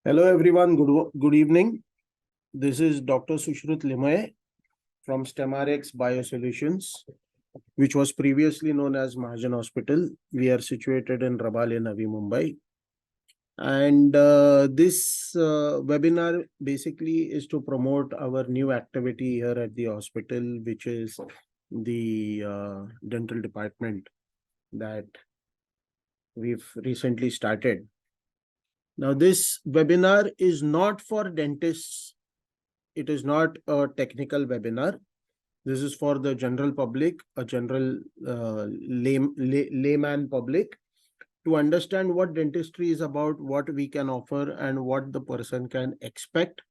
Hello everyone, good evening. This is Dr. Sushrut from STEMRx Biosolutions, which was previously known as Mahajan Hospital. We are situated in Rabale, Navi Mumbai. And this webinar basically is to promote our new activity here at the hospital, which is the dental department that we've recently started. Now, this webinar is not for dentists. It is not a technical webinar. This is for the general public, a general layman public, to understand what dentistry is about, what we can offer, and what the person can expect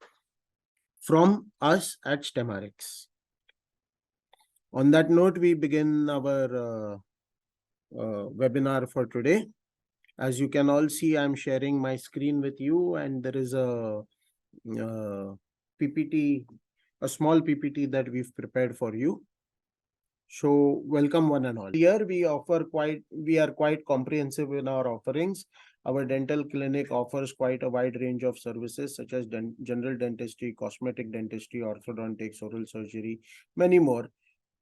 from us at STEMRx. On that note, we begin our webinar for today. As you can all see, I'm sharing my screen with you, and there is a PPT, a small PPT that we've prepared for you. So welcome one and all. Here we are quite comprehensive in our offerings. Our dental clinic offers quite a wide range of services such as general dentistry, cosmetic dentistry, orthodontics, oral surgery, many more.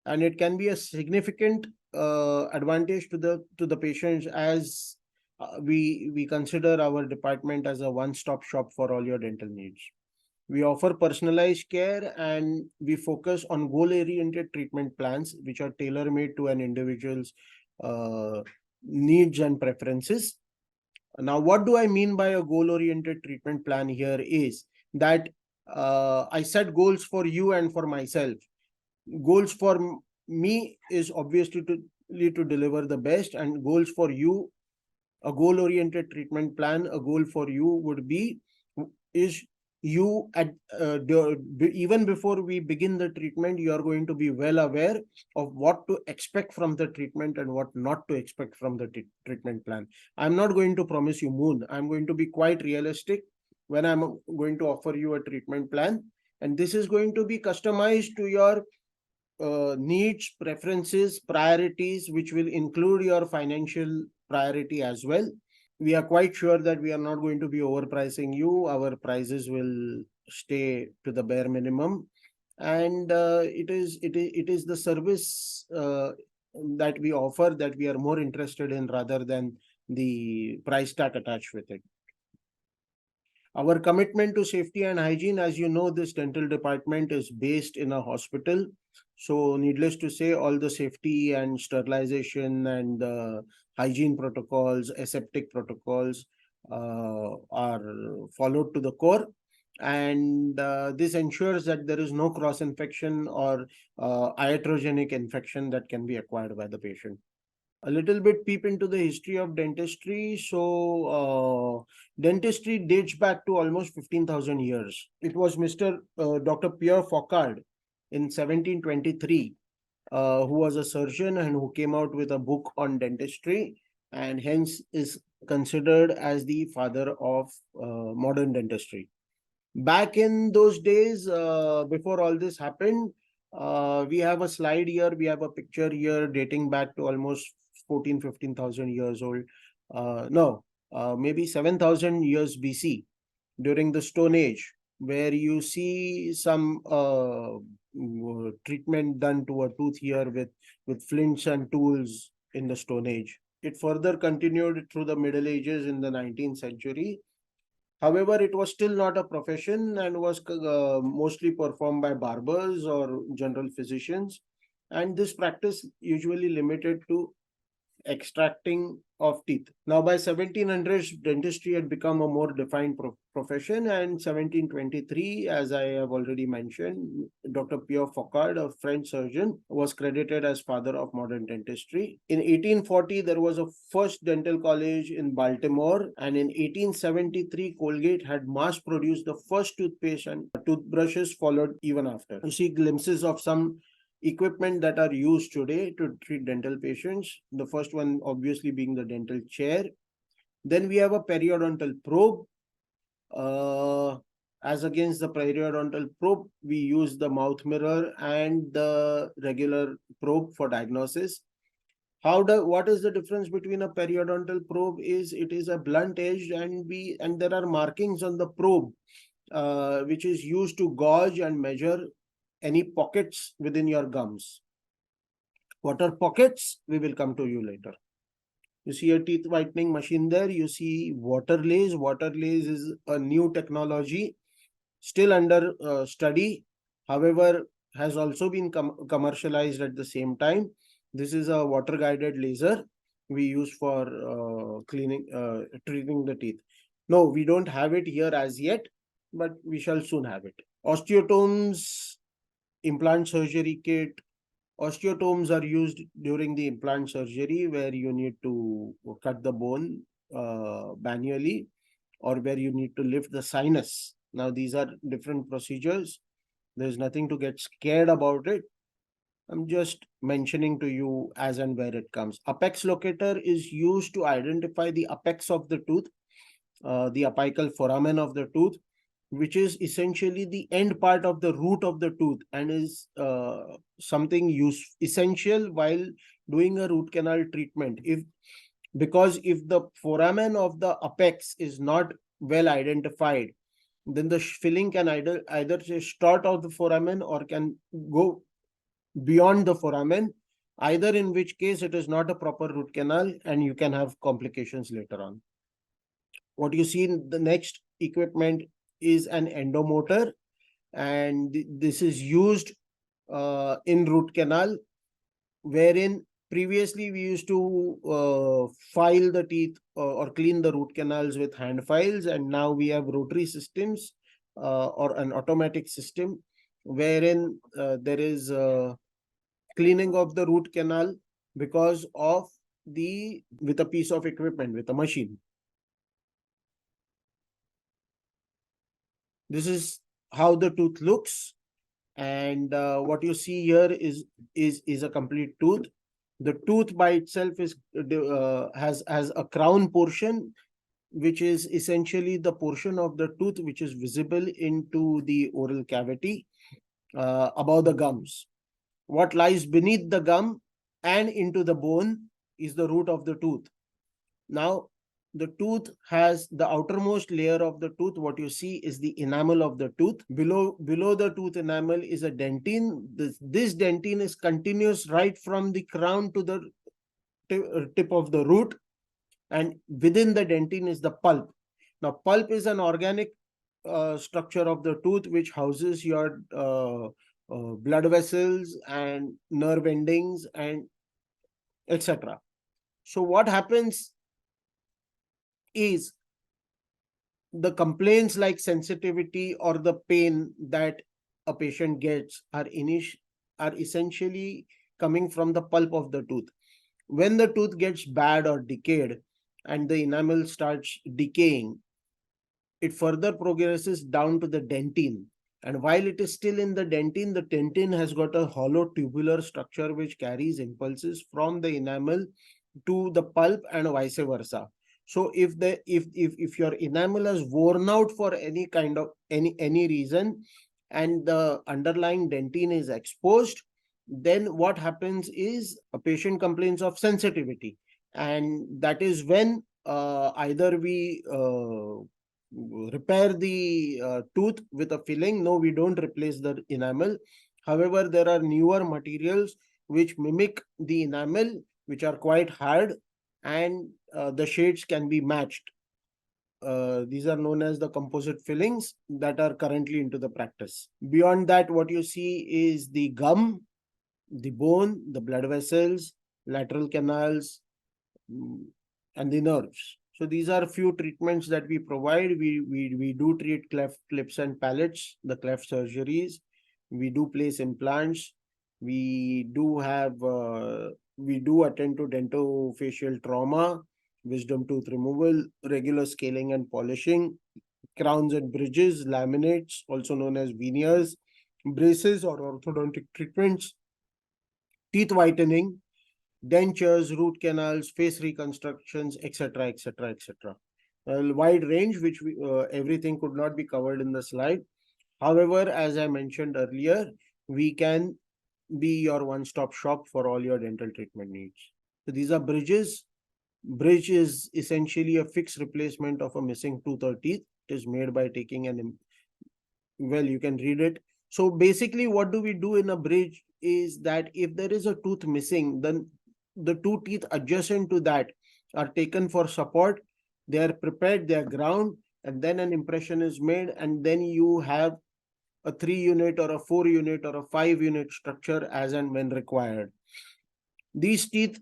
And it can be a significant advantage to the patients, as we consider our department as a one-stop shop for all your dental needs. We offer personalized care and we focus on goal-oriented treatment plans, which are tailor-made to an individual's needs and preferences. Now, what do I mean by a goal-oriented treatment plan here is that I set goals for you and for myself. Goals for me is obviously to deliver the best, and goals for you, a goal-oriented treatment plan, a goal for you would be you at even before we begin the treatment, you are going to be well aware of what to expect from the treatment and what not to expect from the treatment plan. I'm not going to promise you moon. I'm going to be quite realistic when I'm going to offer you a treatment plan, and this is going to be customized to your needs, preferences, priorities, which will include your financial priority as well. We are quite sure that we are not going to be overpricing you. Our prices will stay to the bare minimum, and it is the service that we offer that we are more interested in rather than the price tag attached with it. Our commitment to safety and hygiene, as you know, this dental department is based in a hospital. So needless to say, all the safety and sterilization and hygiene protocols, aseptic protocols are followed to the core. And this ensures that there is no cross-infection or iatrogenic infection that can be acquired by the patient. A little bit peep into the history of dentistry. So dentistry dates back to almost 15,000 years. It was Dr. Pierre Fauchard in 1723 who was a surgeon and who came out with a book on dentistry, and hence is considered as the father of modern dentistry. Back in those days, before all this happened, we have a slide here, we have a picture here dating back to almost 15,000 years old. Maybe 7,000 years BC, during the Stone Age, where you see some treatment done to a tooth here with flints and tools in the Stone Age. It further continued through the Middle Ages in the 19th century. However, it was still not a profession and was mostly performed by barbers or general physicians. And this practice usually limited to extracting of teeth. Now, by 1700s, dentistry had become a more defined profession, and 1723, as I have already mentioned, Dr. Pierre Fauchard, a French surgeon, was credited as father of modern dentistry. In 1840, there was a first dental college in Baltimore, and in 1873, Colgate had mass-produced the first toothpaste, and toothbrushes followed even after. You see glimpses of some equipment that are used today to treat dental patients. The first one obviously being the dental chair. Then we have a periodontal probe. As against the periodontal probe, we use the mouth mirror and the regular probe for diagnosis. What is the difference between a periodontal probe? Is it is a blunt edge, and there are markings on the probe, which is used to gauge and measure any pockets within your gums. What are pockets? We will come to you later. You see a teeth whitening machine there. You see water lace. Water lace is a new technology, still under study. However, has also been commercialized at the same time. This is a water guided laser we use for treating the teeth. No, we don't have it here as yet, but we shall soon have it. Osteotomes, implant surgery kit. Osteotomes are used during the implant surgery where you need to cut the bone manually, or where you need to lift the sinus. Now, these are different procedures. There's nothing to get scared about it. I'm just mentioning to you as and where it comes. Apex locator is used to identify the apex of the tooth, the apical foramen of the tooth, which is essentially the end part of the root of the tooth, and is something essential while doing a root canal treatment. Because if the foramen of the apex is not well identified, then the filling can either start of the foramen or can go beyond the foramen, either in which case it is not a proper root canal and you can have complications later on. What you see in the next equipment is an endomotor, and this is used in root canal, wherein previously we used to file the teeth or clean the root canals with hand files, and now we have rotary systems or an automatic system wherein there is cleaning of the root canal because of with a piece of equipment, with a machine. This is how the tooth looks, and what you see here is a complete tooth. The tooth by itself has a crown portion, which is essentially the portion of the tooth which is visible into the oral cavity above the gums. What lies beneath the gum and into the bone is the root of the tooth. Now, the tooth has the outermost layer of the tooth. What you see is the enamel of the tooth. Below the tooth enamel is a dentine. This dentine is continuous right from the crown to the tip of the root, and within the dentine is the pulp. Now, pulp is an organic structure of the tooth which houses your blood vessels and nerve endings and etc. So what happens is the complaints like sensitivity or the pain that a patient gets are essentially coming from the pulp of the tooth. When the tooth gets bad or decayed and the enamel starts decaying, it further progresses down to the dentine. And while it is still in the dentine has got a hollow tubular structure which carries impulses from the enamel to the pulp and vice versa. So if your enamel has worn out for any kind of any reason and the underlying dentine is exposed, then what happens is a patient complains of sensitivity, and that is when either we repair the tooth with a filling. No, we don't replace the enamel. However, there are newer materials which mimic the enamel, which are quite hard, and the shades can be matched. These are known as the composite fillings that are currently into the practice. Beyond that, what you see is the gum, the bone, the blood vessels, lateral canals, and the nerves. So these are few treatments that we provide. We do treat cleft lips and palates, the cleft surgeries. We do place implants. We do attend to dentofacial trauma, wisdom tooth removal, regular scaling and polishing, crowns and bridges, laminates, also known as veneers, braces or orthodontic treatments, teeth whitening, dentures, root canals, face reconstructions, etc., etc., etc. A wide range, which everything could not be covered in the slide. However, as I mentioned earlier, we can be your one-stop shop for all your dental treatment needs. So these are bridges. Bridge is essentially a fixed replacement of a missing tooth or teeth. It is made by taking well, you can read it. So basically what do we do in a bridge is that if there is a tooth missing, then the two teeth adjacent to that are taken for support. They are prepared, they are ground, and then an impression is made, and then you have a 3-unit or a 4-unit or a 5-unit structure as and when required. These teeth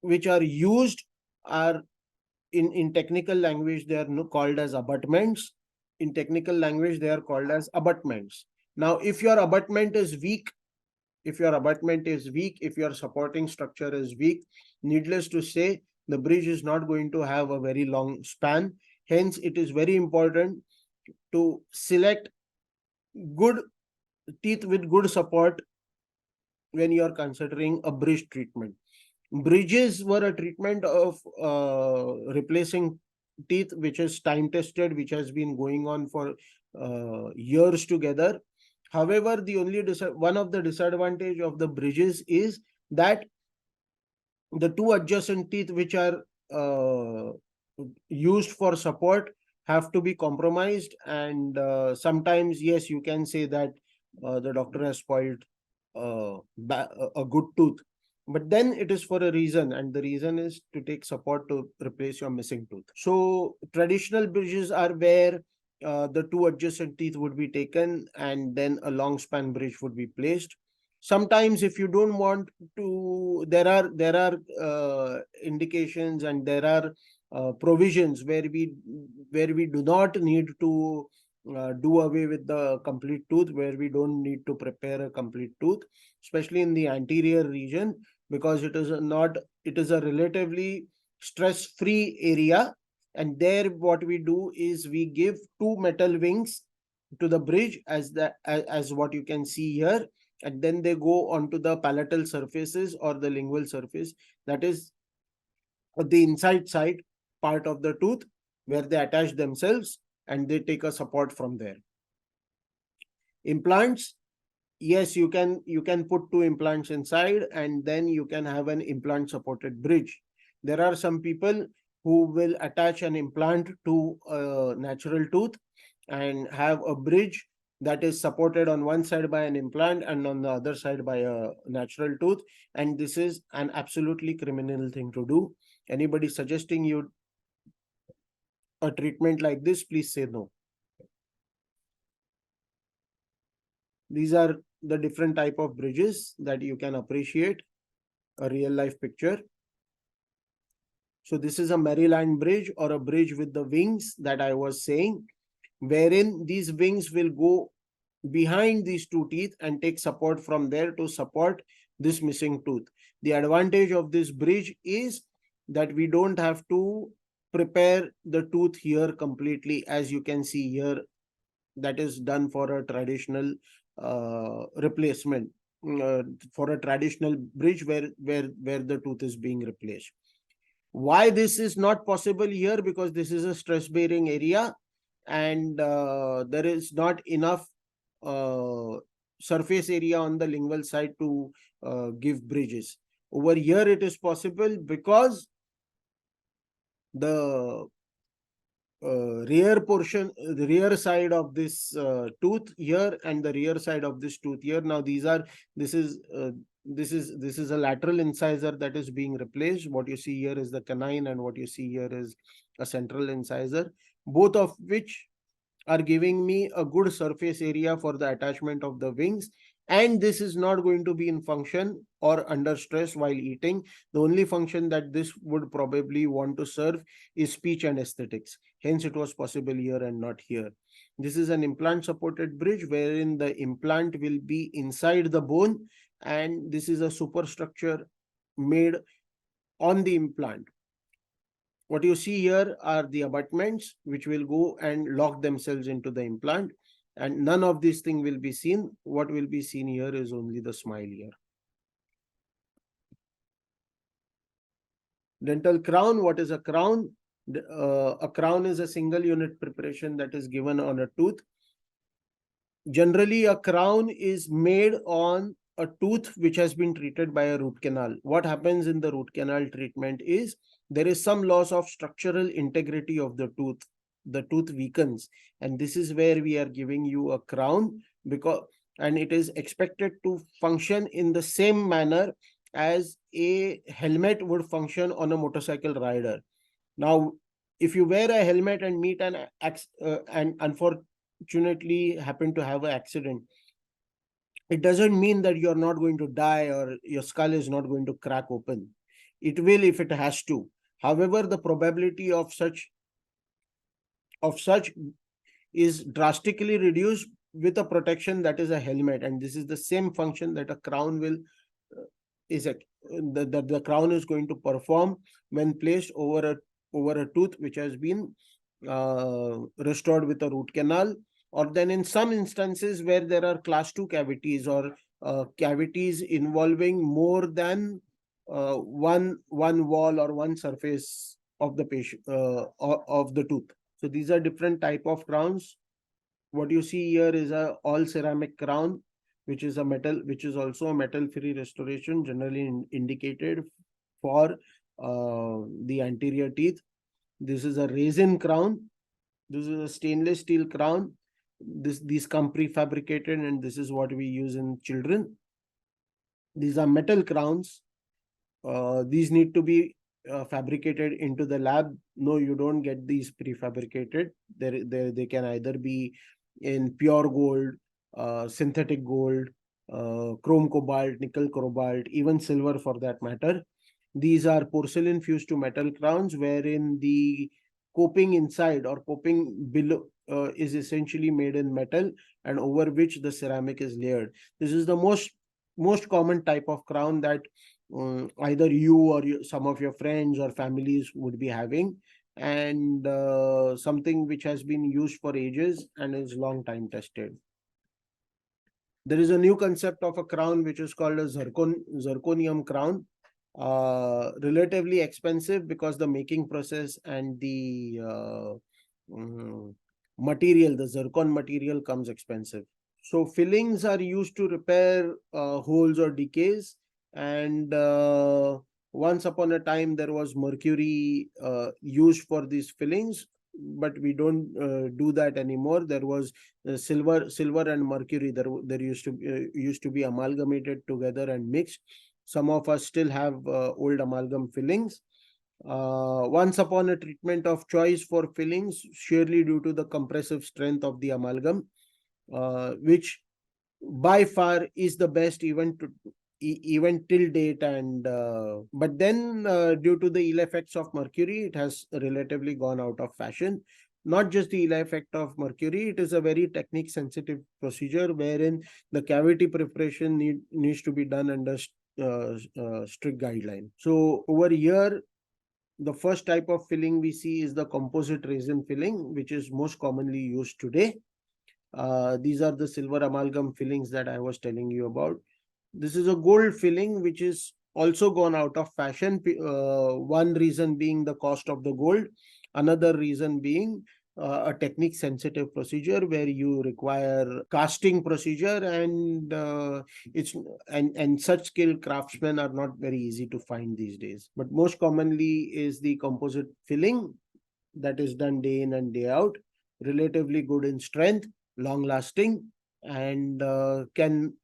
which are used are in technical language, they are called as abutments. In technical language, they are called as abutments. Now, if your abutment is weak, if your supporting structure is weak, needless to say, the bridge is not going to have a very long span. Hence, it is very important to select good teeth with good support when you are considering a bridge treatment. Bridges were a treatment of replacing teeth, which is time tested, which has been going on for years together. However, the only one of the disadvantage of the bridges is that the two adjacent teeth which are used for support have to be compromised, and sometimes, yes, you can say that the doctor has spoiled a good tooth, but then it is for a reason, and the reason is to take support to replace your missing tooth. So traditional bridges are where the two adjacent teeth would be taken and then a long span bridge would be placed. Sometimes if you don't want to, there are indications, and there are provisions where we do not need to do away with the complete tooth, where we don't need to prepare a complete tooth, especially in the anterior region, because it is a relatively stress free area. And there what we do is we give two metal wings to the bridge, as what you can see here, and then they go onto the palatal surfaces or the lingual surface, that is the inside side part of the tooth, where they attach themselves and they take a support from there. Implants, yes, you can put two implants inside, and then you can have an implant supported bridge. There are some people who will attach an implant to a natural tooth and have a bridge that is supported on one side by an implant and on the other side by a natural tooth, and this is an absolutely criminal thing to do. Anybody suggesting you a treatment like this, please say no. These are the different type of bridges that you can appreciate, a real life picture. So this is a Maryland bridge, or a bridge with the wings that I was saying, wherein these wings will go behind these two teeth and take support from there to support this missing tooth. The advantage of this bridge is that we don't have to prepare the tooth here completely, as you can see here. That is done for a traditional replacement, for a traditional bridge where the tooth is being replaced. Why this is not possible here? Because this is a stress bearing area, and there is not enough surface area on the lingual side to give bridges. Over here it is possible because the the rear side of this tooth here and the rear side of this tooth here. Now this is a lateral incisor that is being replaced. What you see here is the canine, and what you see here is a central incisor, both of which are giving me a good surface area for the attachment of the wings. And this is not going to be in function or under stress while eating. The only function that this would probably want to serve is speech and aesthetics. Hence, it was possible here and not here. This is an implant supported bridge wherein the implant will be inside the bone, and this is a superstructure made on the implant. What you see here are the abutments which will go and lock themselves into the implant, and none of this thing will be seen. What will be seen here is only the smile here. Dental crown. What is a crown? A crown is a single unit preparation that is given on a tooth. Generally, a crown is made on a tooth which has been treated by a root canal. What happens in the root canal treatment is there is some loss of structural integrity of the tooth. The tooth weakens, and this is where we are giving you a crown, and it is expected to function in the same manner as a helmet would function on a motorcycle rider. Now, if you wear a helmet and meet and unfortunately happen to have an accident, it doesn't mean that you're not going to die or your skull is not going to crack open. It will if it has to. However, the probability of such is drastically reduced with a protection that is a helmet, and this is the same function that a crown will the crown is going to perform when placed over a tooth which has been restored with a root canal, or then in some instances where there are class 2 cavities or cavities involving more than one wall or one surface of the patient of the tooth. So these are different type of crowns. What you see here is a all ceramic crown, which is also a metal free restoration, generally indicated for the anterior teeth. This is a resin crown. This is a stainless steel crown. These come prefabricated, and this is what we use in children. These are metal crowns. These need to be fabricated into the lab. No, you don't get these prefabricated. They can either be in pure gold, synthetic gold, chrome cobalt, nickel cobalt, even silver for that matter. These are porcelain fused to metal crowns, wherein the coping inside or coping below is essentially made in metal, and over which the ceramic is layered. This is the most common type of crown that either you or some of your friends or families would be having, and something which has been used for ages and is long time tested. There is a new concept of a crown which is called a zirconium crown. Relatively expensive because the making process and the material, the zircon material, comes expensive. So fillings are used to repair holes or decays, and once upon a time there was mercury used for these fillings, but we don't do that anymore. There was silver and mercury. There used to be amalgamated together and mixed. Some of us still have old amalgam fillings. Once upon a treatment of choice for fillings, surely due to the compressive strength of the amalgam, which by far is the best even till date, and but then due to the ill effects of mercury, it has relatively gone out of fashion. Not just the ill effect of mercury, it is a very technique sensitive procedure wherein the cavity preparation needs to be done under strict guideline. So over here, the first type of filling we see is the composite resin filling, which is most commonly used today. These are the silver amalgam fillings that I was telling you about. This is a gold filling, which is also gone out of fashion. One reason being the cost of the gold. Another reason being a technique sensitive procedure where you require casting procedure, and such skilled craftsmen are not very easy to find these days. But most commonly is the composite filling that is done day in and day out, relatively good in strength, long lasting, and can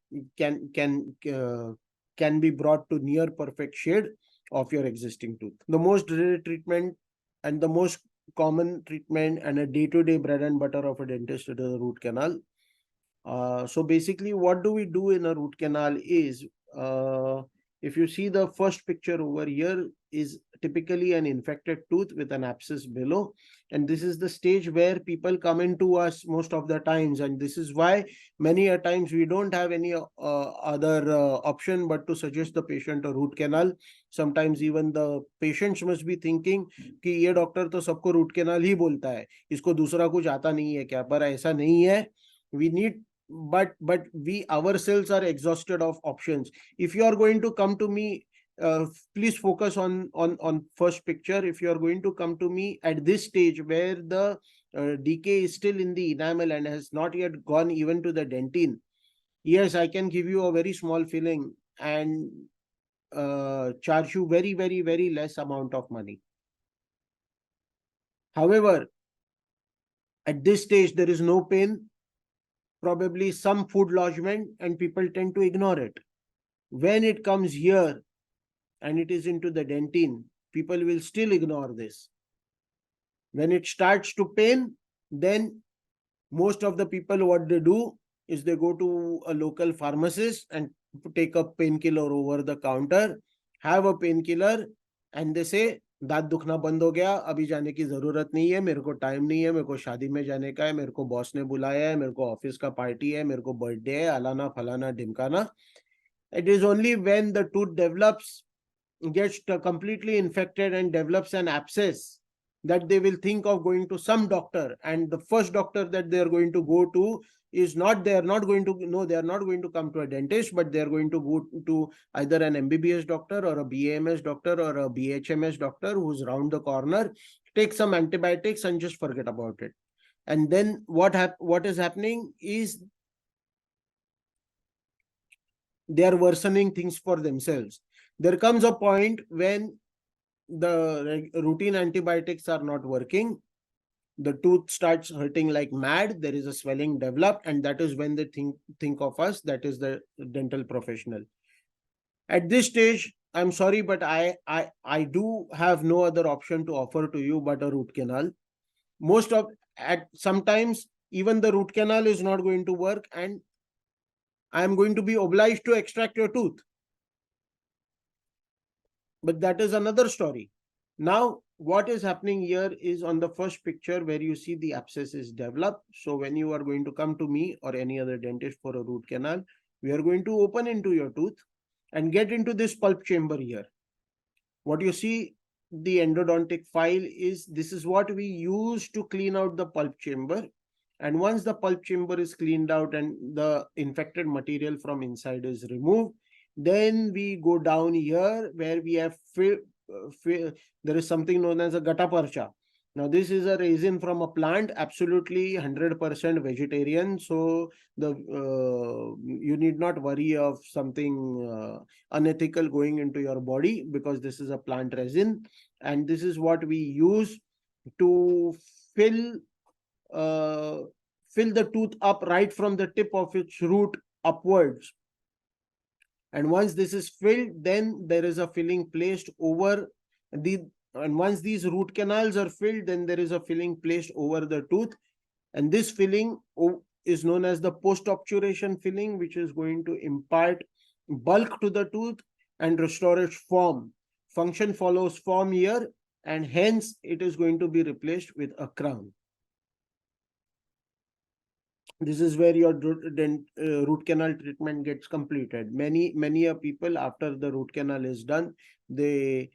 be brought to near perfect shade of your existing tooth. The most dreaded treatment and the most common treatment and a day-to-day bread and butter of a dentist is the root canal. So basically, what do we do in a root canal is, if you see the first picture over here, is typically an infected tooth with an abscess below. And this is the stage where people come into us most of the times. And this is why many a times we don't have any other option but to suggest the patient a root canal. Sometimes even the patients must be thinking कि ये doctor तो सबको root canal ही बोलता है, इसको दूसरा कुछ आता नहीं है क्या? पर ऐसा नहीं है. We need but we ourselves are exhausted of options. If you are going to come to me, please focus on first picture. If you are going to come to me at this stage where the decay is still in the enamel and has not yet gone even to the dentine, Yes, I can give you a very small filling and charge you very, very, very less amount of money. However, at this stage, there is no pain, probably some food lodgement, and people tend to ignore it. When it comes here and it is into the dentine, people will still ignore this. When it starts to pain, then most of the people, what they do is they go to a local pharmacist and take a painkiller over the counter, have a painkiller, and they say दांत दुखना बंद हो गया, अभी जाने की जरूरत नहीं है, मेरे को टाइम नहीं है, मेरे को शादी में जाने का है, मेरे को बॉस ने बुलाया है, मेरे को ऑफिस का पार्टी है, मेरे को बर्थडे है, अलाना फलाना ढिमकाना. It is only when the tooth develops, gets completely infected and develops an abscess, that they will think of going to some doctor, and the first doctor that they are going to go to is not, they are not going to, no, they are not going to come to a dentist, but they are going to go to either an MBBS doctor or a BAMS doctor or a BHMS doctor who's round the corner, take some antibiotics and just forget about it. And then what is happening is they are worsening things for themselves. There comes a point when the routine antibiotics are not working, the tooth starts hurting like mad, there is a swelling developed, and that is when they think of us, that is the dental professional. At this stage, I'm sorry, but I do have no other option to offer to you but a root canal. Sometimes even the root canal is not going to work, and I am going to be obliged to extract your tooth. But that is another story. Now, what is happening here is on the first picture where you see the abscess is developed. So when you are going to come to me or any other dentist for a root canal, we are going to open into your tooth and get into this pulp chamber here. What you see, the endodontic file is, this is what we use to clean out the pulp chamber. And once the pulp chamber is cleaned out and the infected material from inside is removed, then we go down here where we have there is something known as a gata parcha. Now, this is a resin from a plant, absolutely 100% vegetarian. So you need not worry of something unethical going into your body, because this is a plant resin, and this is what we use to fill the tooth up right from the tip of its root upwards. And once this is filled, then there is a filling placed over and once these root canals are filled, then there is a filling placed over the tooth. And this filling is known as the post-obturation filling, which is going to impart bulk to the tooth and restore its form. Function follows form here, and hence it is going to be replaced with a crown. This is where your root canal treatment gets completed. Many people, after the root canal is done, they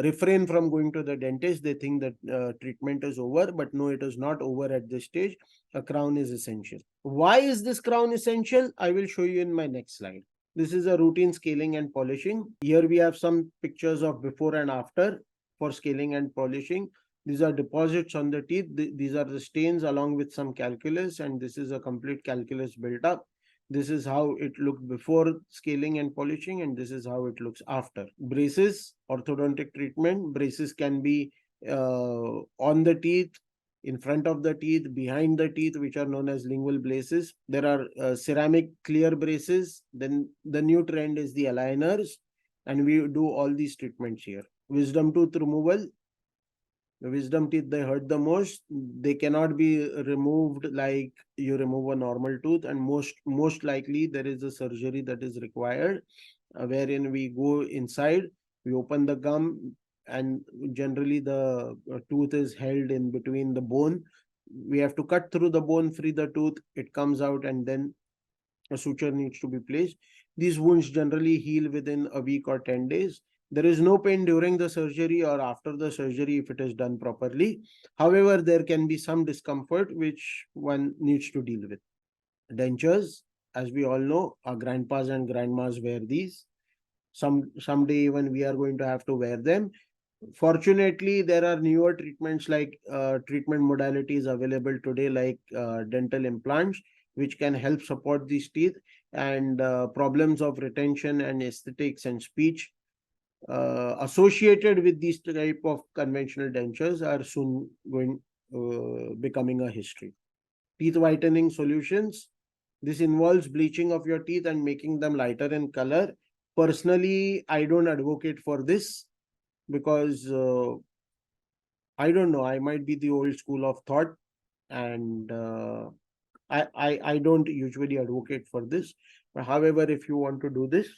refrain from going to the dentist. They think that treatment is over, but no, it is not over at this stage. A crown is essential. Why is this crown essential? I will show you in my next slide. This is a routine scaling and polishing. Here we have some pictures of before and after for scaling and polishing. These are deposits on the teeth. These are the stains along with some calculus, and this is a complete calculus built up. This is how it looked before scaling and polishing, and this is how it looks after. Braces, orthodontic treatment. Braces can be on the teeth, in front of the teeth, behind the teeth, which are known as lingual braces. There are ceramic clear braces. Then the new trend is the aligners, and we do all these treatments here. Wisdom tooth removal. The wisdom teeth, they hurt the most. They cannot be removed like you remove a normal tooth, and most likely there is a surgery that is required, wherein we go inside, we open the gum, and generally the tooth is held in between the bone. We have to cut through the bone, free the tooth, it comes out, and then a suture needs to be placed. These wounds generally heal within a week or 10 days. There is no pain during the surgery or after the surgery if it is done properly. However, there can be some discomfort which one needs to deal with. Dentures, as we all know, our grandpas and grandmas wear these. Someday even we are going to have to wear them. Fortunately, there are newer treatments like treatment modalities available today, like dental implants, which can help support these teeth. and problems of retention and aesthetics and speech associated with these type of conventional dentures are soon going becoming a history. Teeth whitening solutions. This involves bleaching of your teeth and making them lighter in color. Personally, I don't advocate for this because I don't know, I might be the old school of thought, and I don't usually advocate for this. But however, if you want to do this,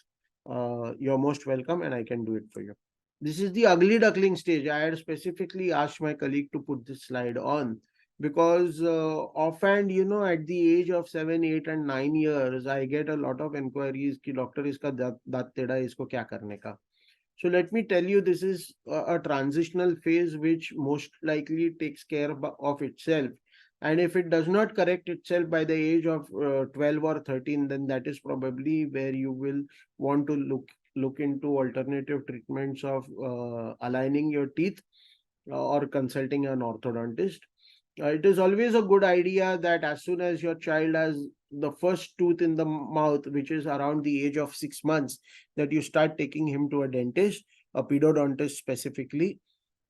you're most welcome and I can do it for you. This is the ugly duckling stage. I had specifically asked my colleague to put this slide on because offhand, at the age of 7, 8 and 9 years, I get a lot of inquiries कि doctor इसका दांत टेढ़ा है, इसको क्या करने का. So let me tell you, this is a transitional phase which most likely takes care of itself. And if it does not correct itself by the age of 12 or 13, then that is probably where you will want to look into alternative treatments of aligning your teeth or consulting an orthodontist. It is always a good idea that as soon as your child has the first tooth in the mouth, which is around the age of 6 months, that you start taking him to a dentist, a pedodontist specifically,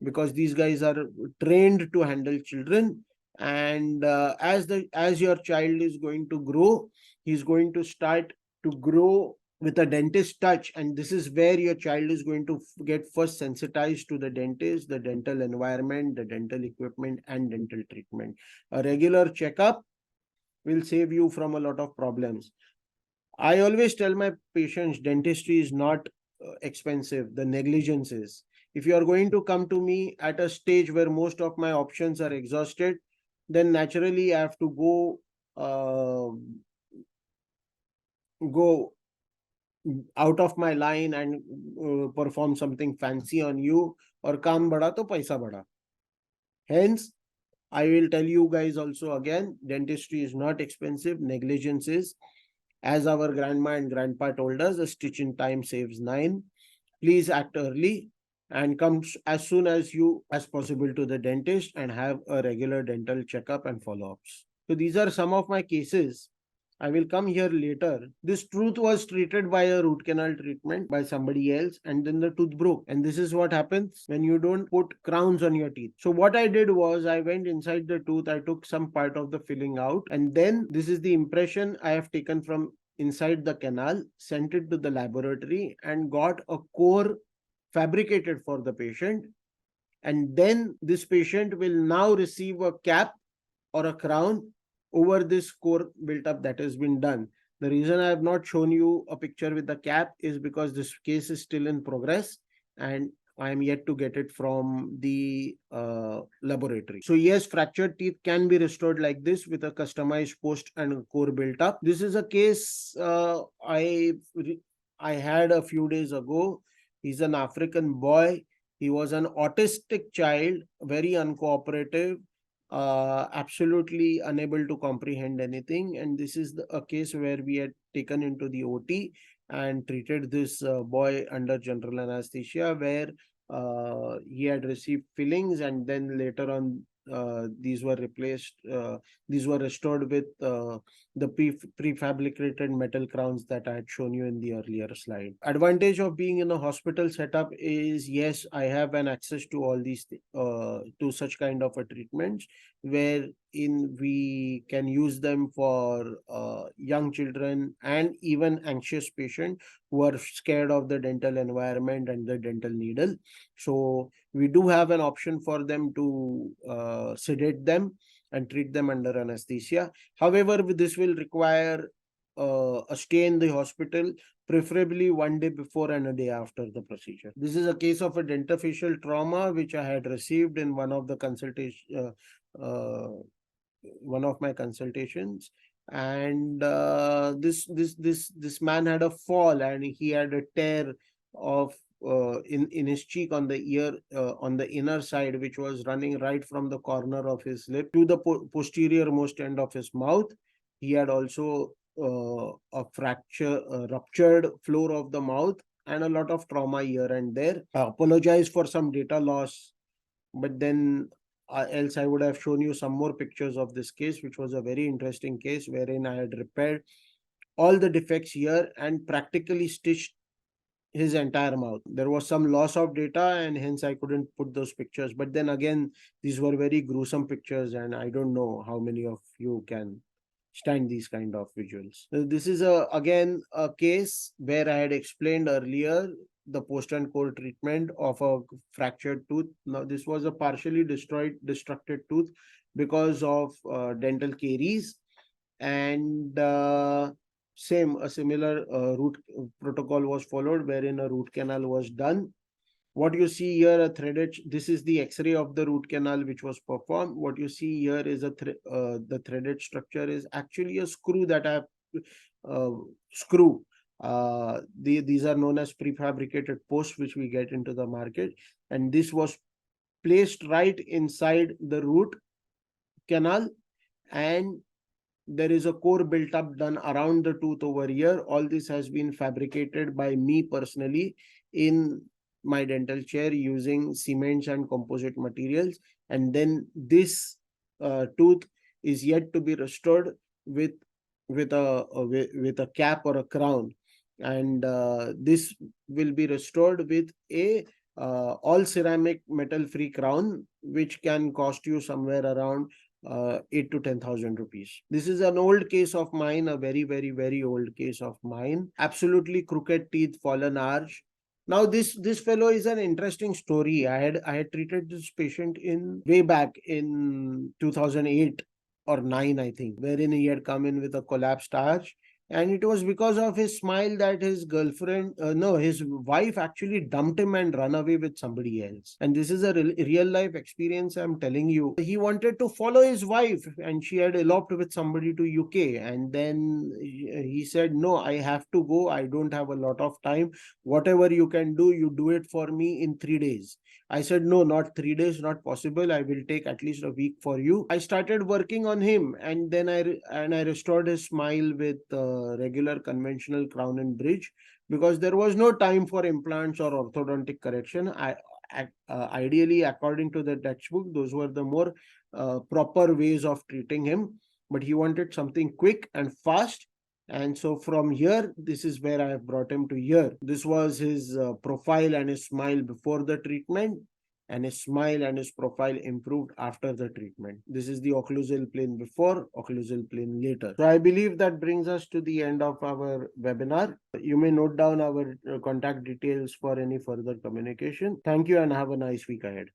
because these guys are trained to handle children. And as your child is going to grow, he's going to start to grow with a dentist touch, and this is where your child is going to get first sensitized to the dentist, the dental environment, the dental equipment and dental treatment. A regular checkup will save you from a lot of problems. I always tell my patients dentistry is not expensive, the negligence is. If you are going to come to me at a stage where most of my options are exhausted, then naturally I have to go out of my line and perform something fancy on you, or काम बड़ा तो पैसा बड़ा. Hence, I will tell you guys also again, dentistry is not expensive, negligence is. As our grandma and grandpa told us, a stitch in time saves 9. Please act early and come as soon as possible to the dentist and have a regular dental checkup and follow-ups. So these are some of my cases. I will come here later. This tooth was treated by a root canal treatment by somebody else, and then the tooth broke. And this is what happens when you don't put crowns on your teeth. So what I did was I went inside the tooth, I took some part of the filling out, and then this is the impression I have taken from inside the canal, sent it to the laboratory and got a core fabricated for the patient. And then this patient will now receive a cap or a crown over this core built up that has been done. The reason I have not shown you a picture with the cap is because this case is still in progress and I am yet to get it from the laboratory. So yes, fractured teeth can be restored like this with a customized post and core built up. This is a case I had a few days ago. He's an African boy. He was an autistic child, very uncooperative, absolutely unable to comprehend anything. And this is a case where we had taken into the OT and treated this boy under general anesthesia, where he had received fillings, and then later on these were replaced, these were restored with the prefabricated metal crowns that I had shown you in the earlier slide. Advantage of being in a hospital setup is, yes, I have an access to all these to such kind of a treatments, wherein we can use them for young children and even anxious patients who are scared of the dental environment and the dental needle. So we do have an option for them to sedate them and treat them under anesthesia. However, this will require a stay in the hospital, preferably one day before and a day after the procedure. This is a case of a dentofacial trauma which I had received in one of the one of my consultations, and this man had a fall and he had a tear of in his cheek on the ear, on the inner side, which was running right from the corner of his lip to the posterior most end of his mouth. He had also a ruptured floor of the mouth and a lot of trauma here and there. I apologize for some data loss, but then else I would have shown you some more pictures of this case, which was a very interesting case wherein I had repaired all the defects here and practically stitched his entire mouth. There was some loss of data and hence I couldn't put those pictures. But then again, these were very gruesome pictures and I don't know how many of you can stand these kind of visuals. This is again a case where I had explained earlier the post and core treatment of a fractured tooth. Now this was a partially destructed tooth because of dental caries, and a similar root protocol was followed wherein a root canal was done. What you see here, a threaded, this is the x-ray of the root canal which was performed. What you see here is the threaded structure is actually a screw that I have screw. These are known as prefabricated posts which we get into the market, and this was placed right inside the root canal, and there is a core built up done around the tooth over here. All this has been fabricated by me personally in my dental chair using cements and composite materials, and then this tooth is yet to be restored with a cap or a crown, and this will be restored with a all ceramic metal free crown, which can cost you somewhere around 8 to 10,000 rupees. This is an old case of mine, a very, very, very old case of mine. Absolutely crooked teeth, fallen arch. Now this fellow is an interesting story. I had treated this patient in way back in 2008 or 9, I think, wherein he had come in with a collapsed arch. And it was because of his smile that his girlfriend, no, his wife actually dumped him and run away with somebody else. And this is a real life experience I'm telling you. He wanted to follow his wife and she had eloped with somebody to UK. And then he said, no, I have to go. I don't have a lot of time. Whatever you can do, you do it for me in 3 days. I said, no, not 3 days, not possible. I will take at least a week for you. I started working on him, and then I restored his smile with regular conventional crown and bridge, because there was no time for implants or orthodontic correction. Ideally, according to the textbook, those were the more proper ways of treating him. But he wanted something quick and fast. And so from here, this is where I have brought him to here. This was his profile and his smile before the treatment, and his smile and his profile improved after the treatment. This is the occlusal plane before, occlusal plane later. So I believe that brings us to the end of our webinar. You may note down our contact details for any further communication. Thank you and have a nice week ahead.